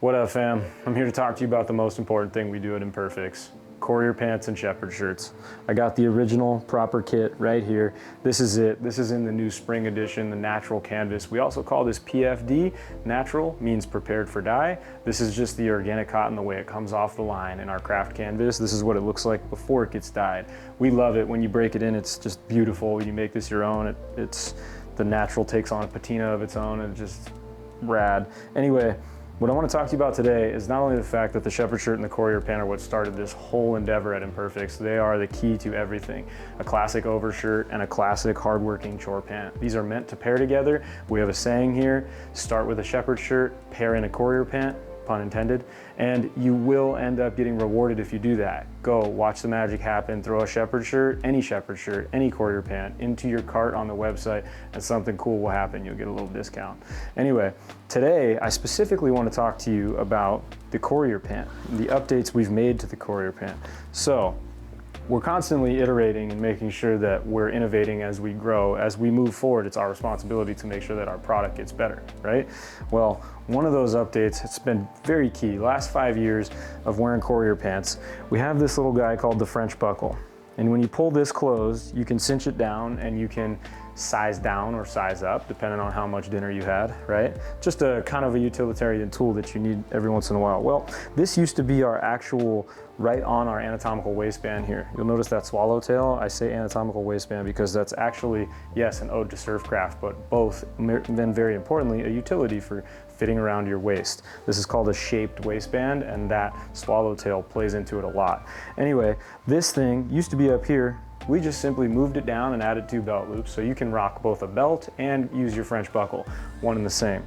What up, fam? I'm here to talk to you about the most important thing we do at Imperfects: Courier pants and shepherd shirts. I got the original proper kit right here. This is it. This is in the new spring edition, the natural canvas. We also call this PFD. Natural means prepared for dye. This is just the organic cotton, the way it comes off the line in our craft canvas. This is what it looks like before it gets dyed. We love it. When you break it in, it's just beautiful. You make this your own. It's the natural takes on a patina of its own, and it's just rad. Anyway, what I want to talk to you about today is not only the fact that the shepherd shirt and the Courier pant are what started this whole endeavor at Imperfects. They are the key to everything. A classic overshirt and a classic hardworking chore pant. These are meant to pair together. We have a saying here: start with a shepherd shirt, pair in a Courier pant, pun intended, and you will end up getting rewarded if you do that. Go watch the magic happen. Throw a shepherd shirt, any Courier pant into your cart on the website, and something cool will happen. You'll get a little discount. Anyway, today I specifically want to talk to you about the Courier pant, the updates we've made to the Courier pant. So we're constantly iterating and making sure that we're innovating as we grow. As we move forward, it's our responsibility to make sure that our product gets better, right? Well, one of those updates, it's been very key. Last 5 years of wearing Courier pants, we have this little guy called the French buckle. And when you pull this closed, you can cinch it down and you can size down or size up depending on how much dinner you had, right? Just a kind of a utilitarian tool that you need every once in a while. Well, this used to be our actual, right on our anatomical waistband here. You'll notice that swallowtail. I say anatomical waistband because that's actually, yes, an ode to surfcraft, but both, then very importantly, a utility for fitting around your waist. This is called a shaped waistband, and that swallowtail plays into it a lot. Anyway, this thing used to be up here. We just simply moved it down and added 2 belt loops, so you can rock both a belt and use your French buckle, one and the same.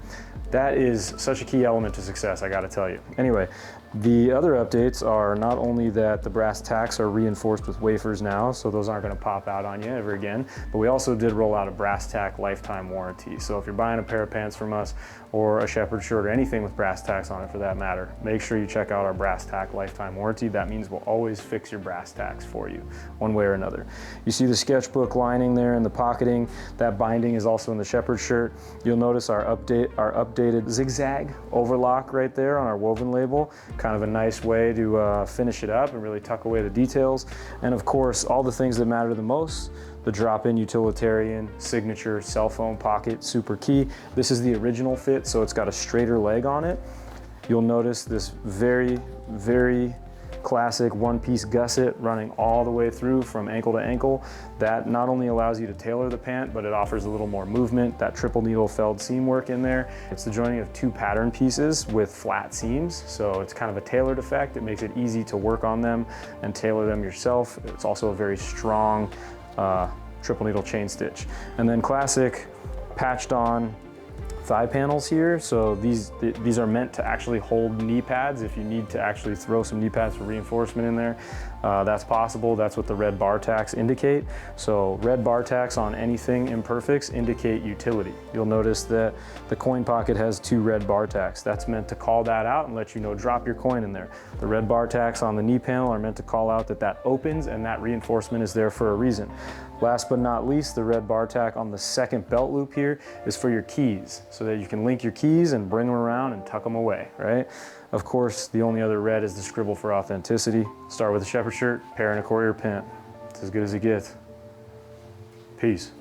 That is such a key element to success, I gotta tell you. Anyway, the other updates are not only that the brass tacks are reinforced with wafers now, so those aren't gonna pop out on you ever again, but we also did roll out a brass tack lifetime warranty. So if you're buying a pair of pants from us, or a shepherd shirt, or anything with brass tacks on it for that matter, make sure you check out our brass tack lifetime warranty. That means we'll always fix your brass tacks for you, one way or another. You see the sketchbook lining there and the pocketing. That binding is also in the shepherd shirt. You'll notice our updated zigzag overlock right there on our woven label. Kind of a nice way to finish it up and really tuck away the details. And of course, all the things that matter the most: the drop-in utilitarian signature cell phone pocket, super key. This is the original fit, so it's got a straighter leg on it. You'll notice this very, very classic one-piece gusset running all the way through from ankle to ankle. That not only allows you to tailor the pant, but it offers a little more movement. That triple needle felled seam work in there. It's the joining of 2 pattern pieces with flat seams, so it's kind of a tailored effect. It makes it easy to work on them and tailor them yourself. It's also a very strong triple needle chain stitch. And then classic patched on thigh panels here. So these are meant to actually hold knee pads. If you need to actually throw some knee pads for reinforcement in there, that's possible. That's what the red bar tacks indicate. So red bar tacks on anything Imperfects indicate utility. You'll notice that the coin pocket has 2 red bar tacks. That's meant to call that out and let you know, drop your coin in there. The red bar tacks on the knee panel are meant to call out that that opens and that reinforcement is there for a reason. Last but not least, the red bar tack on the second belt loop here is for your keys, so that you can link your keys and bring them around and tuck them away, right? Of course, the only other red is the scribble for authenticity. Start with a shepherd shirt, pair in a Courier pant. It's as good as it gets. Peace.